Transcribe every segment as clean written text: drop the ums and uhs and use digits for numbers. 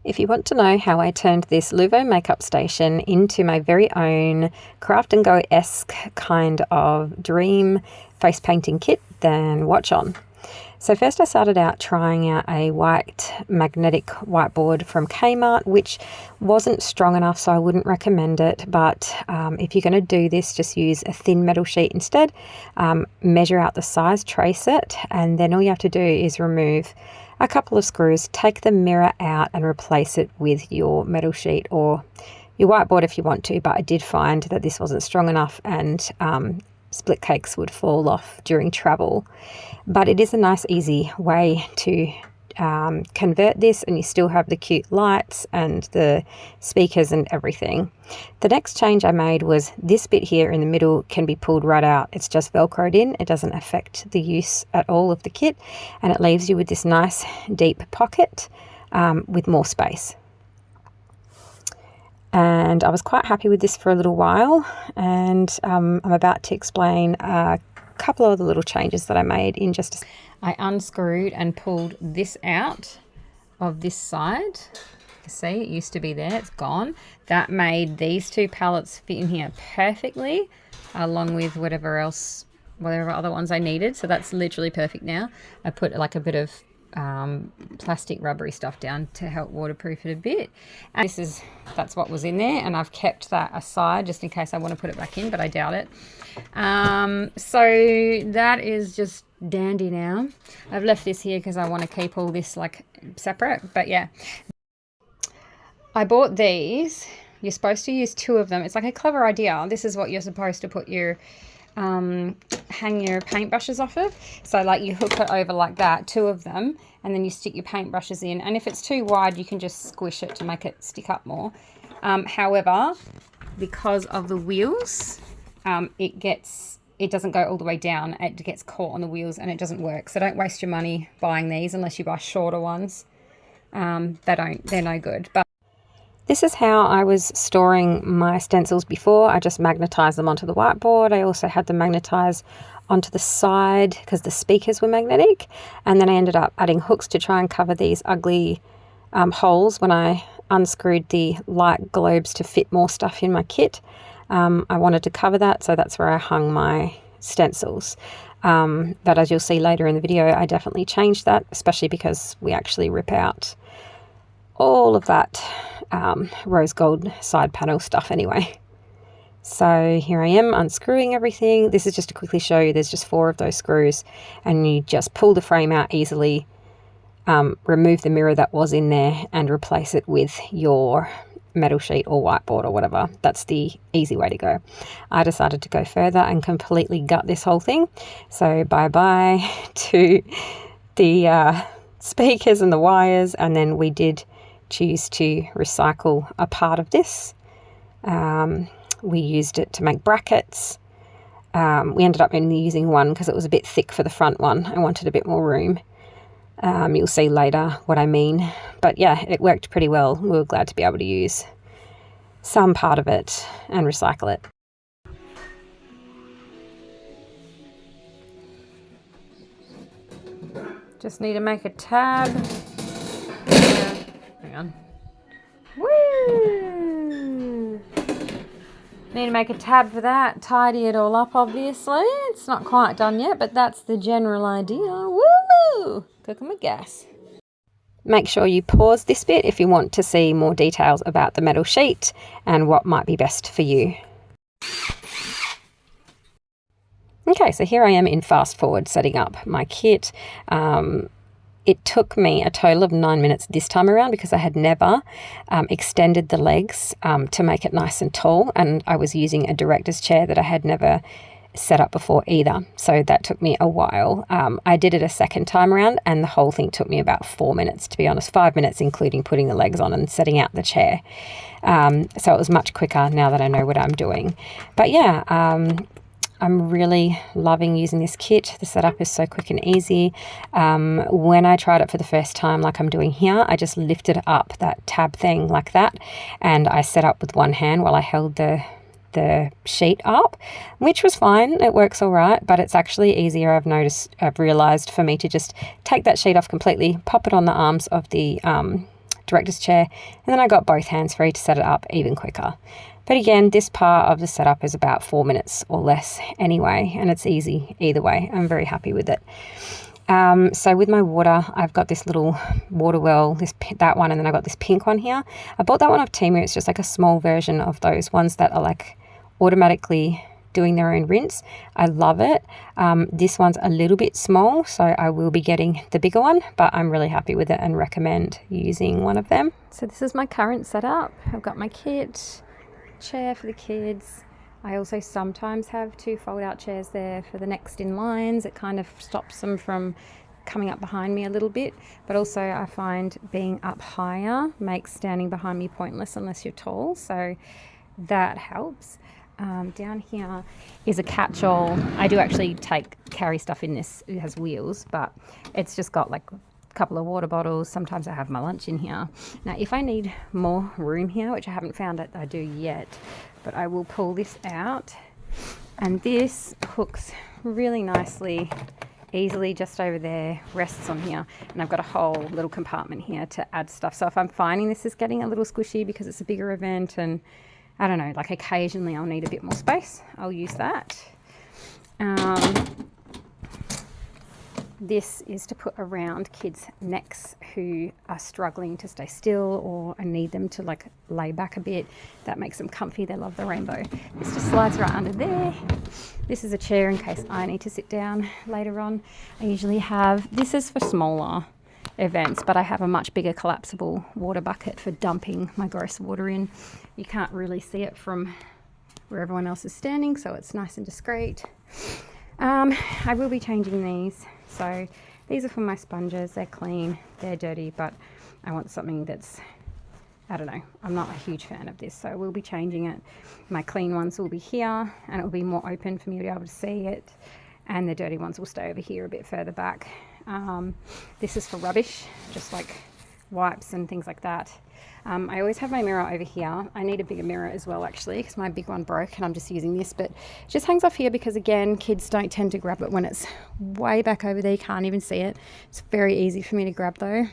If you want to know how I turned this Luvo makeup station into my very own craft and go-esque kind of dream face painting kit, then watch on. So first I started out trying out a white magnetic whiteboard from Kmart, which wasn't strong enough, so I wouldn't recommend it. But if you're going to do this, just use a thin metal sheet instead. Measure out the size, trace it, and then all you have to do is remove a couple of screws, take the mirror out and replace it with your metal sheet or your whiteboard if you want to. But I did find that this wasn't strong enough and split cakes would fall off during travel. But it is a nice easy way to convert this, and you still have the cute lights and the speakers and everything. The next change I made was this bit here in the middle can be pulled right out. It's just velcroed in. It doesn't affect the use at all of the kit, and it leaves you with this nice deep pocket with more space. And I was quite happy with this for a little while, and I'm about to explain a couple of the little changes that I made in just a second. I unscrewed and pulled this out of this side. You see, it used to be there, it's gone. That made these two pallets fit in here perfectly, along with whatever other ones I needed. So that's literally perfect now. I put like a bit of plastic rubbery stuff down to help waterproof it a bit, and that's what was in there, and I've kept that aside just in case I want to put it back in, but I doubt it. So that is just dandy now. I've left this here because I want to keep all this like separate, but yeah, I bought these. You're supposed to use two of them. It's like a clever idea. This is what you're supposed to put your hang your paintbrushes off of. So like you hook it over like that, two of them, and then you stick your paintbrushes in, and if it's too wide you can just squish it to make it stick up more. However, because of the wheels, it doesn't go all the way down. It gets caught on the wheels and it doesn't work. So don't waste your money buying these unless you buy shorter ones. They're no good. But this is how I was storing my stencils before. I just magnetized them onto the whiteboard. I also had them magnetized onto the side because the speakers were magnetic. And then I ended up adding hooks to try and cover these ugly holes when I unscrewed the light globes to fit more stuff in my kit. I wanted to cover that, so that's where I hung my stencils. But as you'll see later in the video, I definitely changed that, especially because we actually rip out all of that rose gold side panel stuff anyway. So here I am unscrewing everything. This is just to quickly show you there's just 4 of those screws, and you just pull the frame out easily, remove the mirror that was in there and replace it with your metal sheet or whiteboard or whatever. That's the easy way to go. I decided to go further and completely gut this whole thing. So bye-bye to the speakers and the wires, and then we did choose to recycle a part of this. We used it to make brackets. We ended up only using one because it was a bit thick for the front one. I wanted a bit more room. You'll see later what I mean. But yeah, it worked pretty well. We were glad to be able to use some part of it and recycle it. Just need to make a tab. Hang on. Woo! Need to make a tab for that. Tidy it all up, obviously. It's not quite done yet, but that's the general idea. Woo! Cooking with gas. Make sure you pause this bit if you want to see more details about the metal sheet and what might be best for you. Okay, so here I am in fast forward setting up my kit. It took me a total of 9 minutes this time around because I had never extended the legs to make it nice and tall, and I was using a director's chair that I had never set up before either, so that took me a while. I did it a second time around and the whole thing took me about 4 minutes, to be honest, 5 minutes including putting the legs on and setting out the chair. So it was much quicker now that I know what I'm doing. But yeah, I'm really loving using this kit. The setup is so quick and easy. When I tried it for the first time, like I'm doing here, I just lifted up that tab thing like that, and I set up with one hand while I held the sheet up, which was fine. It works all right, but it's actually easier, I've realized, for me to just take that sheet off completely, pop it on the arms of the director's chair, and then I got both hands free to set it up even quicker. But again, this part of the setup is about 4 minutes or less anyway, and it's easy either way. I'm very happy with it. So with my water, I've got this little water well, that one, and then I got this pink one here. I bought that one off Temu. It's just like a small version of those ones that are like automatically doing their own rinse. I love it. This one's a little bit small, so I will be getting the bigger one, but I'm really happy with it and recommend using one of them. So this is my current setup. I've got my kit, chair for the kids. I also sometimes have 2 fold-out chairs there for the next in lines. It kind of stops them from coming up behind me a little bit, but also I find being up higher makes standing behind me pointless unless you're tall, so that helps. Down here is a catch-all. I do actually carry stuff in this. It has wheels, but it's just got like a couple of water bottles. Sometimes I have my lunch in here. Now, if I need more room here, which I haven't found that I do yet, but I will pull this out, and this hooks really nicely, easily just over there, rests on here, and I've got a whole little compartment here to add stuff. So if I'm finding this is getting a little squishy because it's a bigger event and I don't know, like occasionally I'll need a bit more space, I'll use that. This is to put around kids' necks who are struggling to stay still, or I need them to like lay back a bit. That makes them comfy. They love the rainbow. This just slides right under there. This is a chair in case I need to sit down later on. I usually have, this is for smaller events, but I have a much bigger collapsible water bucket for dumping my gross water in. You can't really see it from where everyone else is standing, so it's nice and discreet. I will be changing these. So these are for my sponges. They're clean, they're dirty, but I want something that's, I don't know, I'm not a huge fan of this, so we'll be changing it. My clean ones will be here, and it will be more open for me to be able to see it, and the dirty ones will stay over here a bit further back. This is for rubbish, just like wipes and things like that. I always have my mirror over here. I need a bigger mirror as well, actually, because my big one broke and I'm just using this, but it just hangs off here because, again, kids don't tend to grab it when it's way back over there. You can't even see it. It's very easy for me to grab, though.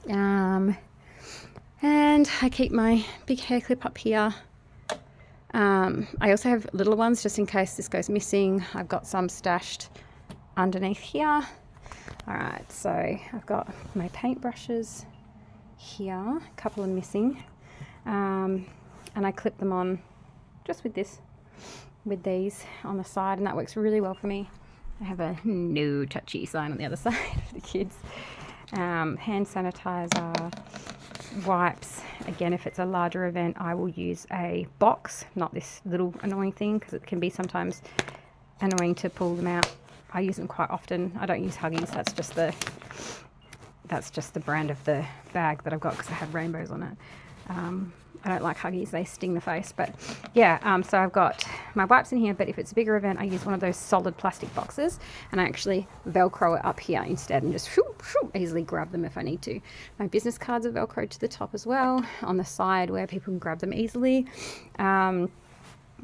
And I keep my big hair clip up here. I also have little ones just in case this goes missing. I've got some stashed underneath here. All right, so I've got my paintbrushes here, a couple are missing, and I clip them on just with these on the side, and that works really well for me. I have a no touchy sign on the other side for the kids. Hand sanitizer, wipes. Again, if it's a larger event, I will use a box, not this little annoying thing, because it can be sometimes annoying to pull them out. I use them quite often. I don't use Huggies. That's just the brand of the bag that I've got because I have rainbows on it. I don't like Huggies. They sting the face. But yeah, so I've got my wipes in here, but if it's a bigger event, I use one of those solid plastic boxes, and I actually Velcro it up here instead and just easily grab them if I need to. My business cards are Velcroed to the top as well on the side where people can grab them easily.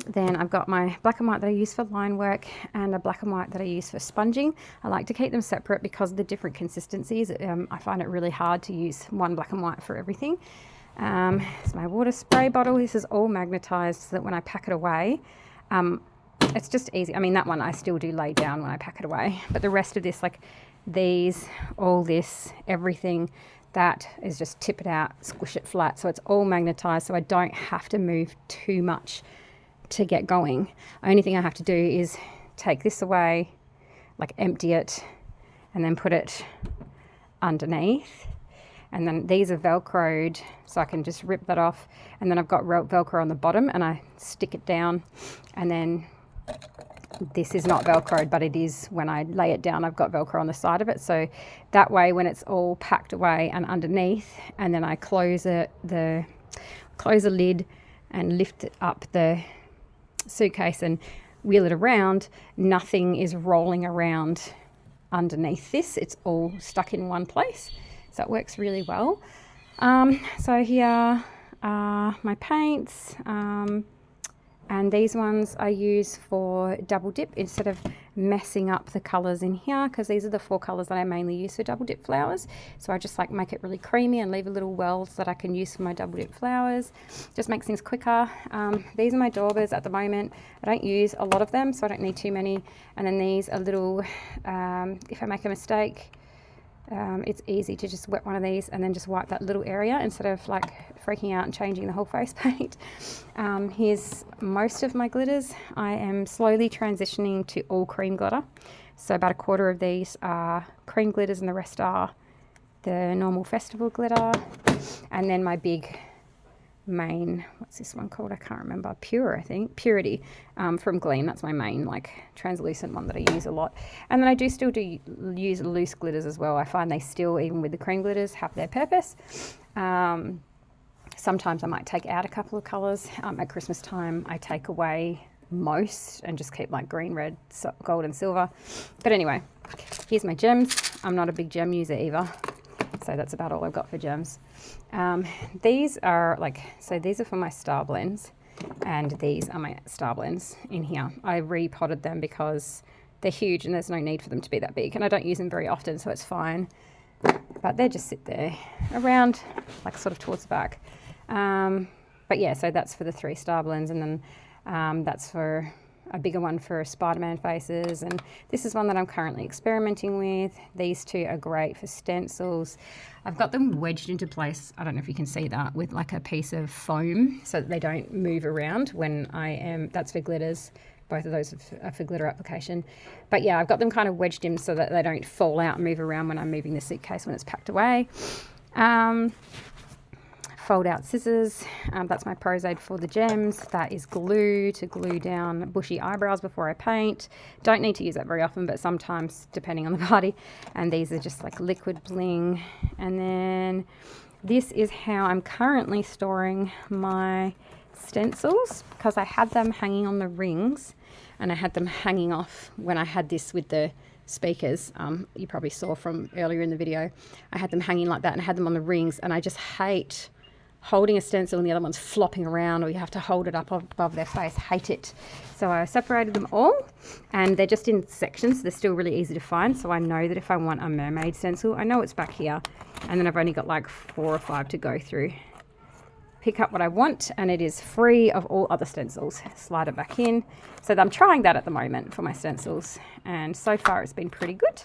Then I've got my black and white that I use for line work and a black and white that I use for sponging. I like to keep them separate because of the different consistencies. I find it really hard to use one black and white for everything. It's my water spray bottle. This is all magnetized so that when I pack it away, it's just easy. I mean, that one I still do lay down when I pack it away, but the rest of this, like these, all this, everything, that is just tip it out, squish it flat. So it's all magnetized, so I don't have to move too much to get going. Only thing I have to do is take this away, like empty it, and then put it underneath. And then these are Velcroed, so I can just rip that off. And then I've got Velcro on the bottom, and I stick it down. And then this is not Velcroed, but it is when I lay it down, I've got Velcro on the side of it. So that way, when it's all packed away and underneath, and then I close the lid and lift up the suitcase and wheel it around, nothing is rolling around underneath this. It's all stuck in one place, so it works really well. So here are my paints, And these ones I use for double dip instead of messing up the colours in here, because these are the 4 colours that I mainly use for double dip flowers. So I just like make it really creamy and leave a little wells that I can use for my double dip flowers. Just makes things quicker. These are my daubers at the moment. I don't use a lot of them, so I don't need too many. And then these are little, if I make a mistake, it's easy to just wet one of these and then just wipe that little area instead of like freaking out and changing the whole face paint. Here's most of my glitters. I am slowly transitioning to all cream glitter. So about a quarter of these are cream glitters and the rest are the normal festival glitter. And then my big main, what's this one called? I can't remember. Pure, I think. Purity from Gleam. That's my main like translucent one that I use a lot. And then I do still use loose glitters as well. I find they still, even with the cream glitters, have their purpose. Sometimes I might take out a couple of colours. At Christmas time, I take away most and just keep like green, red, gold and silver. But anyway, here's my gems. I'm not a big gem user either. So that's about all I've got for gems. These are like, so these are for my star blends, and these are my star blends in here. I repotted them because they're huge and there's no need for them to be that big, and I don't use them very often, so it's fine. But they just sit there around, like sort of towards the back. But yeah, so that's for the 3 star blends, and then that's for a bigger one for Spider-Man faces, and this is one that I'm currently experimenting with. These 2 are great for stencils. I've got them wedged into place, I don't know if you can see that, with like a piece of foam so that they don't move around when I am, that's for glitters. Both of those are for glitter application. But yeah, I've got them kind of wedged in so that they don't fall out and move around when I'm moving the suitcase when it's packed away. Fold out scissors, that's my Pros-Aid for the gems. That is glue to glue down bushy eyebrows before I paint. Don't need to use that very often, but sometimes depending on the party. And these are just like liquid bling. And then this is how I'm currently storing my stencils, because I had them hanging on the rings and I had them hanging off when I had this with the speakers. You probably saw from earlier in the video. I had them hanging like that and I had them on the rings, and I just hate holding a stencil and the other one's flopping around, or you have to hold it up above their face. Hate it. So I separated them all, and they're just in sections. They're still really easy to find, so I know that if I want a mermaid stencil, I know it's back here, and then I've only got like 4 or 5 to go through. Pick up what I want, and it is free of all other stencils. Slide it back in. So I'm trying that at the moment for my stencils, and so far it's been pretty good.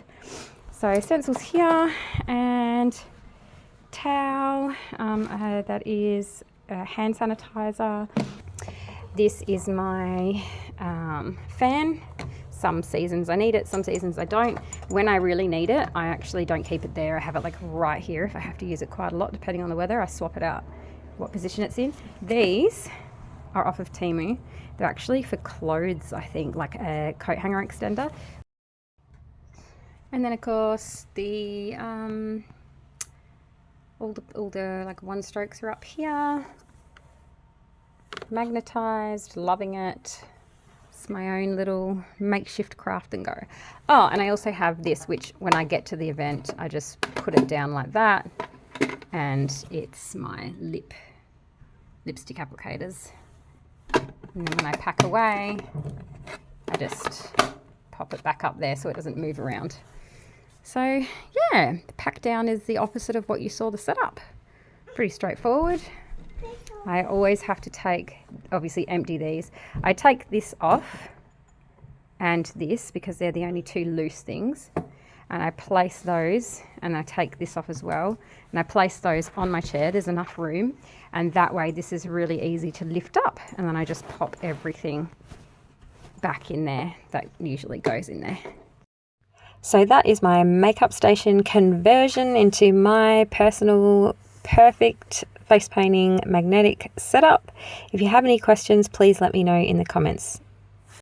So stencils here, and towel, that is a hand sanitizer. This is my fan. Some seasons I need it, some seasons I don't. When I really need it, I actually don't keep it there. I have it like right here. If I have to use it quite a lot, depending on the weather, I swap it out, what position it's in. These are off of Temu. They're actually for clothes, I think, like a coat hanger extender. And then of course the all the like 1 strokes are up here. Magnetized, loving it. It's my own little makeshift craft and go. Oh, and I also have this, which when I get to the event, I just put it down like that, and it's my lipstick applicators. And then when I pack away, I just pop it back up there so it doesn't move around. So yeah, the pack down is the opposite of what you saw the setup. Pretty straightforward. I always have to obviously empty these. I take this off and this because they're the only 2 loose things. And I place those, and I take this off as well. And I place those on my chair. There's enough room. And that way this is really easy to lift up. And then I just pop everything back in there that usually goes in there. So that is my makeup station conversion into my personal perfect face painting magnetic setup. If you have any questions, please let me know in the comments.